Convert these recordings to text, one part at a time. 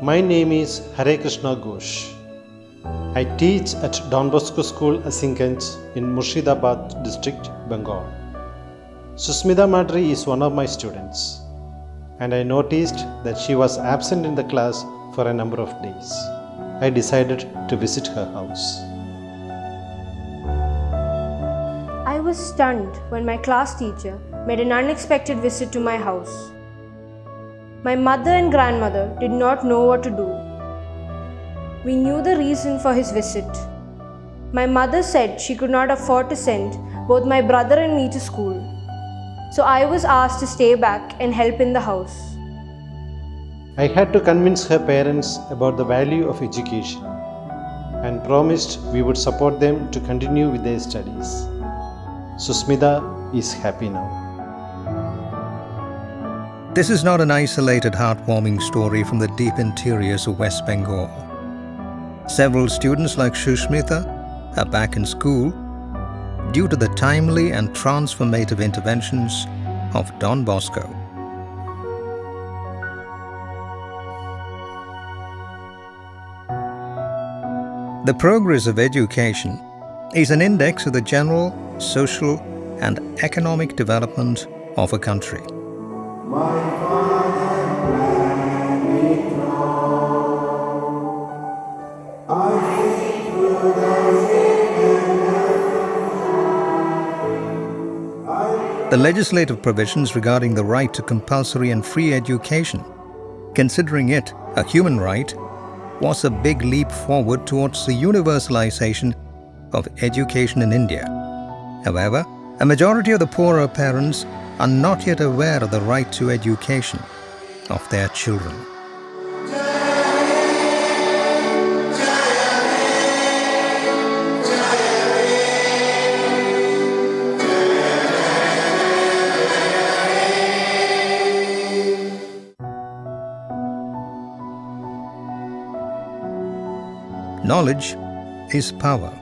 My name is Hare Krishna Ghosh. I teach at Don Bosco School, Asinganj in Murshidabad district, Bengal. Susmita Madri is one of my students, and I noticed that she was absent in the class for a number of days. I decided to visit her house. I was stunned when my class teacher made an unexpected visit to my house. My mother and grandmother did not know what to do. We knew the reason for his visit. My mother said she could not afford to send both my brother and me to school, so I was asked to stay back and help in the house. I had to convince her parents about the value of education and promised we would support them to continue with their studies. Susmita is happy now. This is not an isolated, heartwarming story from the deep interiors of West Bengal. Several students like Susmita are back in school due to the timely and transformative interventions of Don Bosco. The progress of education is an index of the general social and economic development of a country. The legislative provisions regarding the right to compulsory and free education, considering it a human right, was a big leap forward towards the universalization of education in India. However, a majority of the poorer parents are not yet aware of the right to education of their children. Knowledge is power.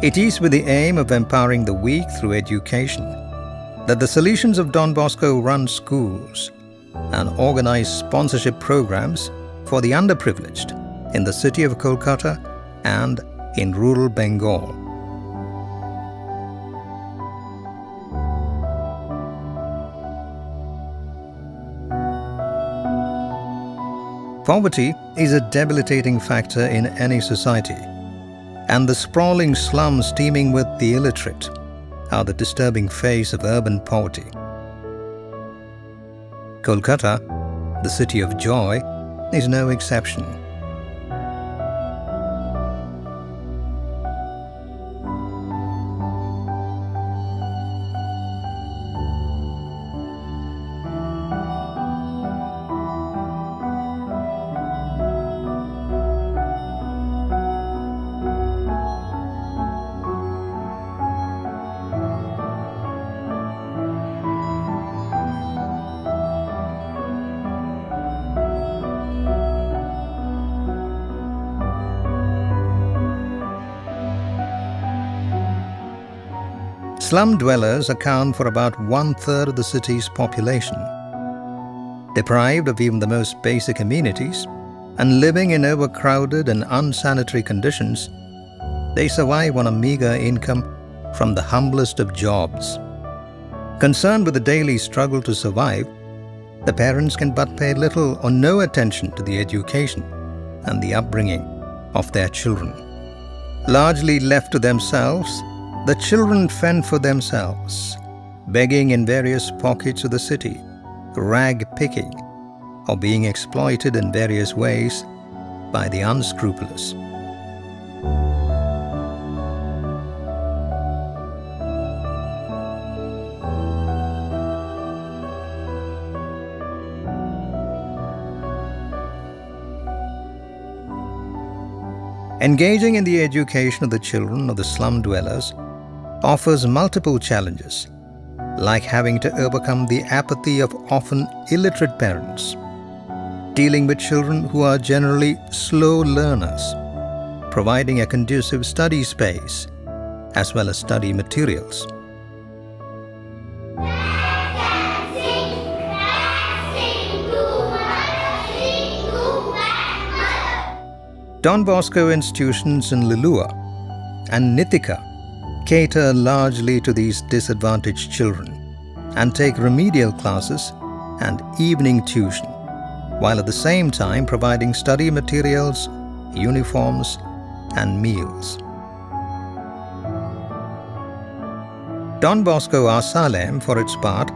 It is with the aim of empowering the weak through education that the Solutions of Don Bosco run schools and organize sponsorship programs for the underprivileged in the city of Kolkata and in rural Bengal. Poverty is a debilitating factor in any society, and the sprawling slums teeming with the illiterate are the disturbing face of urban poverty. Kolkata, the city of joy, is no exception. Slum dwellers account for about 1/3 of the city's population. Deprived of even the most basic amenities and living in overcrowded and unsanitary conditions, they survive on a meager income from the humblest of jobs. Concerned with the daily struggle to survive, the parents can but pay little or no attention to the education and the upbringing of their children. Largely left to themselves, the children fend for themselves, begging in various pockets of the city, rag picking, or being exploited in various ways by the unscrupulous. Engaging in the education of the children of the slum dwellers offers multiple challenges, like having to overcome the apathy of often illiterate parents, dealing with children who are generally slow learners, providing a conducive study space, as well as study materials. Don Bosco institutions in Lilua and Nithika cater largely to these disadvantaged children and take remedial classes and evening tuition, while at the same time providing study materials, uniforms, and meals. Don Bosco Asalem, for its part,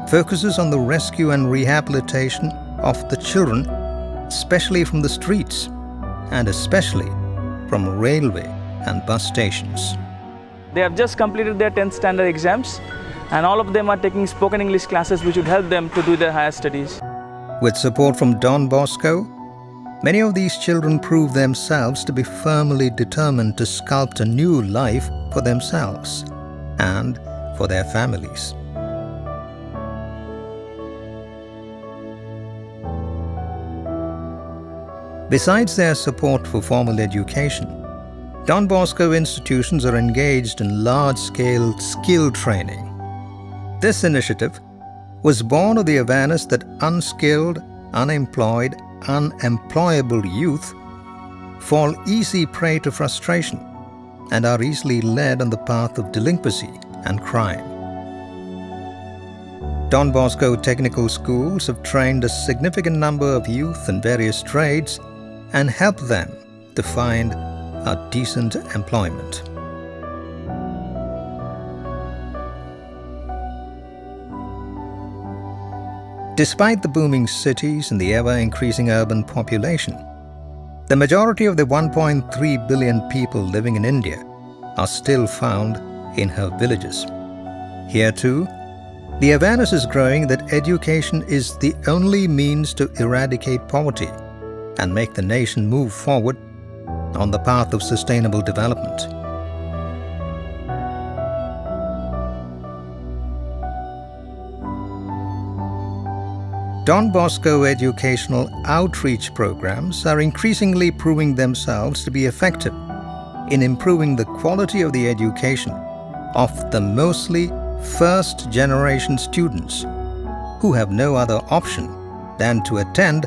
focuses on the rescue and rehabilitation of the children, especially from the streets and especially from railway and bus stations. They have just completed their 10th standard exams and all of them are taking spoken English classes which would help them to do their higher studies. With support from Don Bosco, many of these children prove themselves to be firmly determined to sculpt a new life for themselves and for their families. Besides their support for formal education, Don Bosco institutions are engaged in large-scale skill training. This initiative was born of the awareness that unskilled, unemployed, unemployable youth fall easy prey to frustration and are easily led on the path of delinquency and crime. Don Bosco technical schools have trained a significant number of youth in various trades and helped them to find a decent employment. Despite the booming cities and the ever-increasing urban population, the majority of the 1.3 billion people living in India are still found in her villages. Here too, the awareness is growing that education is the only means to eradicate poverty and make the nation move forward on the path of sustainable development. Don Bosco educational outreach programs are increasingly proving themselves to be effective in improving the quality of the education of the mostly first-generation students who have no other option than to attend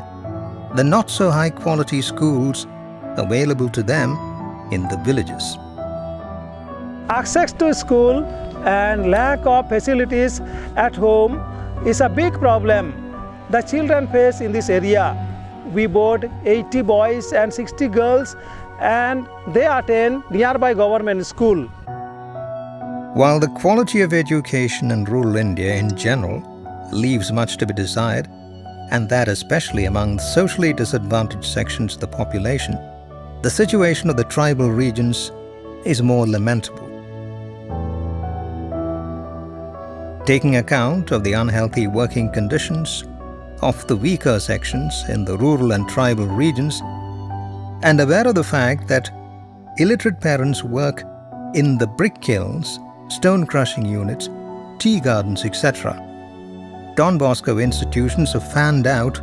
the not-so-high-quality schools available to them in the villages. Access to school and lack of facilities at home is a big problem the children face in this area. We board 80 boys and 60 girls and they attend nearby government school. While the quality of education in rural India in general leaves much to be desired, and that especially among socially disadvantaged sections of the population, the situation of the tribal regions is more lamentable. Taking account of the unhealthy working conditions of the weaker sections in the rural and tribal regions, and aware of the fact that illiterate parents work in the brick kilns, stone crushing units, tea gardens, etc., Don Bosco institutions have fanned out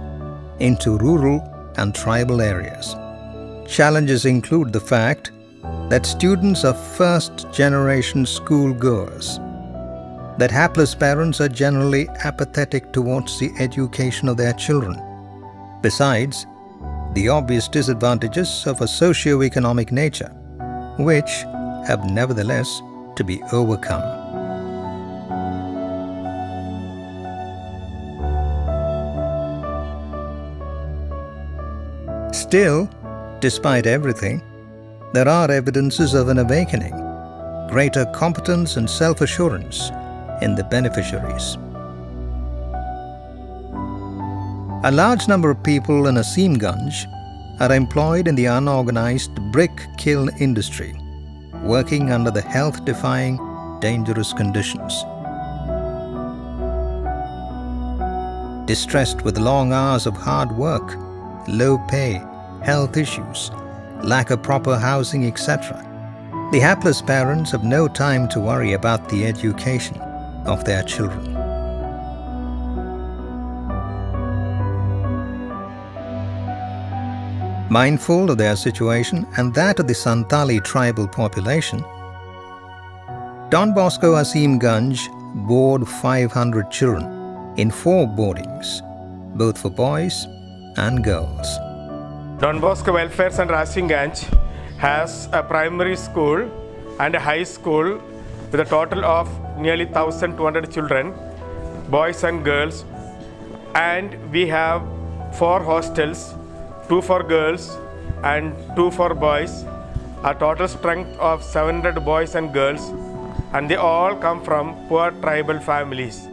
into rural and tribal areas. Challenges include the fact that students are first-generation schoolgoers, that hapless parents are generally apathetic towards the education of their children, besides the obvious disadvantages of a socio-economic nature, which have nevertheless to be overcome. Still, despite everything, there are evidences of an awakening, greater competence and self-assurance in the beneficiaries. A large number of people in Asimganj are employed in the unorganized brick kiln industry, working under the health-defying, dangerous conditions. Distressed with long hours of hard work, low pay, health issues, lack of proper housing, etc., the hapless parents have no time to worry about the education of their children. Mindful of their situation and that of the Santali tribal population, Don Bosco Asimganj board 500 children in 4 boardings, both for boys and girls. Don Bosco Welfare Center Asingganj has a primary school and a high school with a total of nearly 1,200 children, boys and girls, and we have 4 hostels, 2 for girls and 2 for boys, a total strength of 700 boys and girls, and they all come from poor tribal families.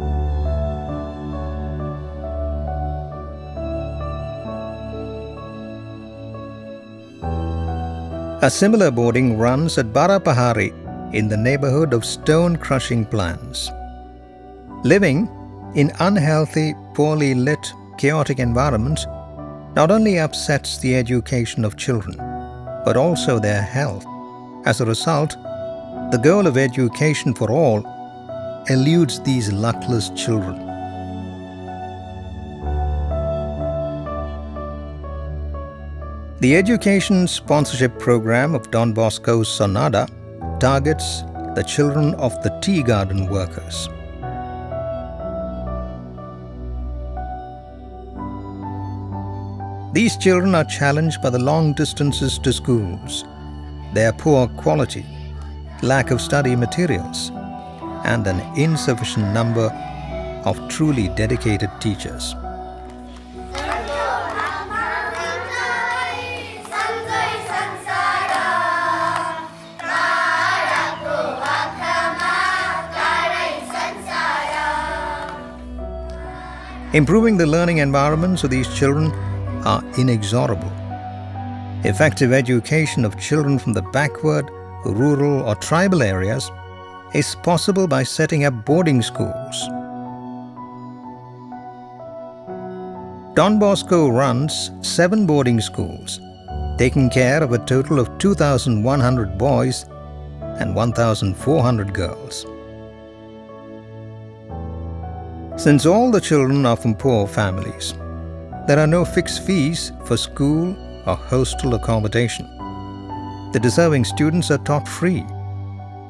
A similar boarding runs at Barapahari in the neighborhood of stone-crushing plants. Living in unhealthy, poorly lit, chaotic environments not only upsets the education of children, but also their health. As a result, the goal of education for all eludes these luckless children. The education sponsorship program of Don Bosco's Sonada targets the children of the tea garden workers. These children are challenged by the long distances to schools, their poor quality, lack of study materials, and an insufficient number of truly dedicated teachers. Improving the learning environments of these children are inexorable. Effective education of children from the backward, rural or tribal areas is possible by setting up boarding schools. Don Bosco runs 7 boarding schools, taking care of a total of 2,100 boys and 1,400 girls. Since all the children are from poor families, there are no fixed fees for school or hostel accommodation. The deserving students are taught free.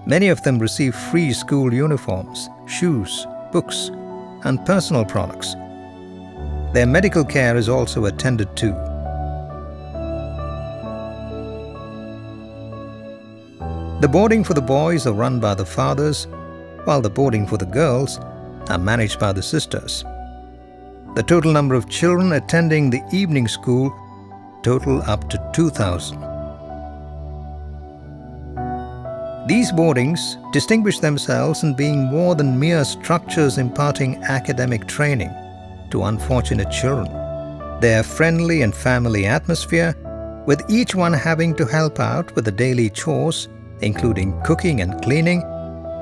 Many of them receive free school uniforms, shoes, books, and personal products. Their medical care is also attended to. The boarding for the boys are run by the fathers, while the boarding for the girls are managed by the sisters. The total number of children attending the evening school total up to 2,000. These boardings distinguish themselves in being more than mere structures imparting academic training to unfortunate children. Their friendly and family atmosphere, with each one having to help out with the daily chores, including cooking and cleaning,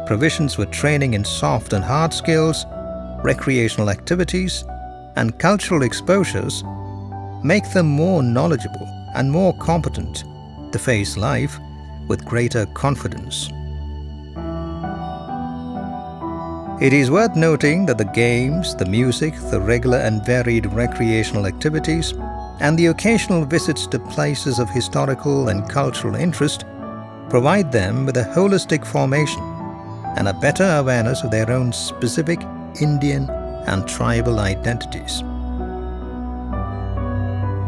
provisions for training in soft and hard skills, recreational activities, and cultural exposures, make them more knowledgeable and more competent to face life with greater confidence. It is worth noting that the games, the music, the regular and varied recreational activities, and the occasional visits to places of historical and cultural interest provide them with a holistic formation and a better awareness of their own specific Indian and tribal identities.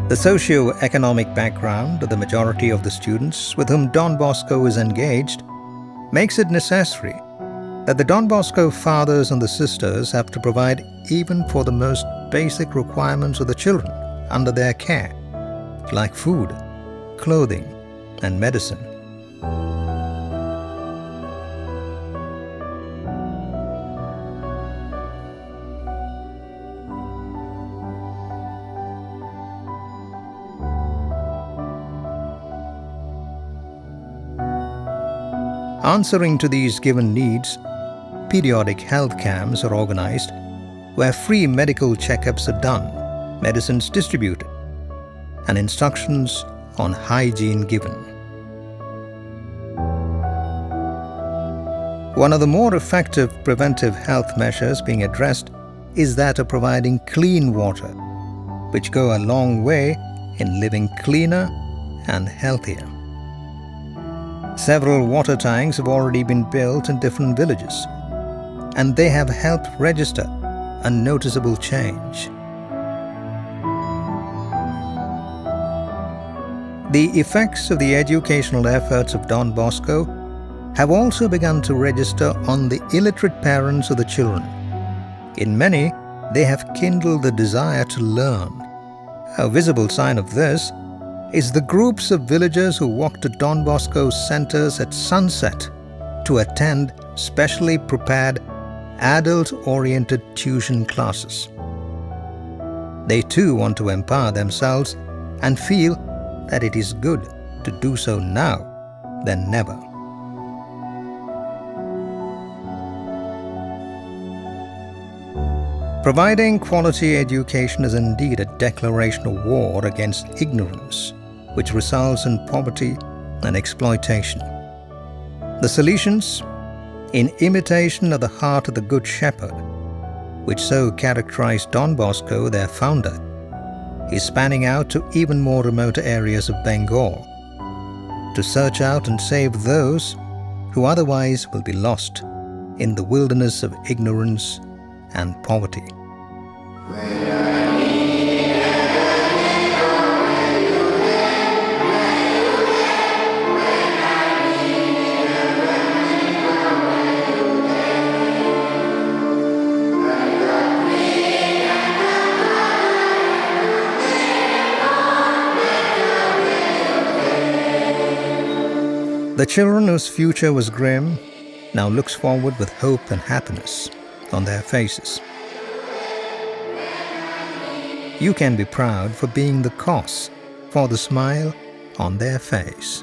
The socio-economic background of the majority of the students with whom Don Bosco is engaged makes it necessary that the Don Bosco fathers and the sisters have to provide even for the most basic requirements of the children under their care, like food, clothing, and medicine. Answering to these given needs, periodic health camps are organized where free medical checkups are done, medicines distributed, and instructions on hygiene given. One of the more effective preventive health measures being addressed is that of providing clean water, which go a long way in living cleaner and healthier. Several water tanks have already been built in different villages, and they have helped register a noticeable change. The effects of the educational efforts of Don Bosco have also begun to register on the illiterate parents of the children. In many, they have kindled the desire to learn. A visible sign of this is the groups of villagers who walk to Don Bosco's centers at sunset to attend specially prepared adult-oriented tuition classes. They too want to empower themselves and feel that it is good to do so now than never. Providing quality education is indeed a declaration of war against ignorance, which results in poverty and exploitation. The solutions, in imitation of the heart of the Good Shepherd, which so characterized Don Bosco, their founder, is spanning out to even more remote areas of Bengal to search out and save those who otherwise will be lost in the wilderness of ignorance and poverty. The children whose future was grim now looks forward with hope and happiness on their faces. You can be proud for being the cause for the smile on their face.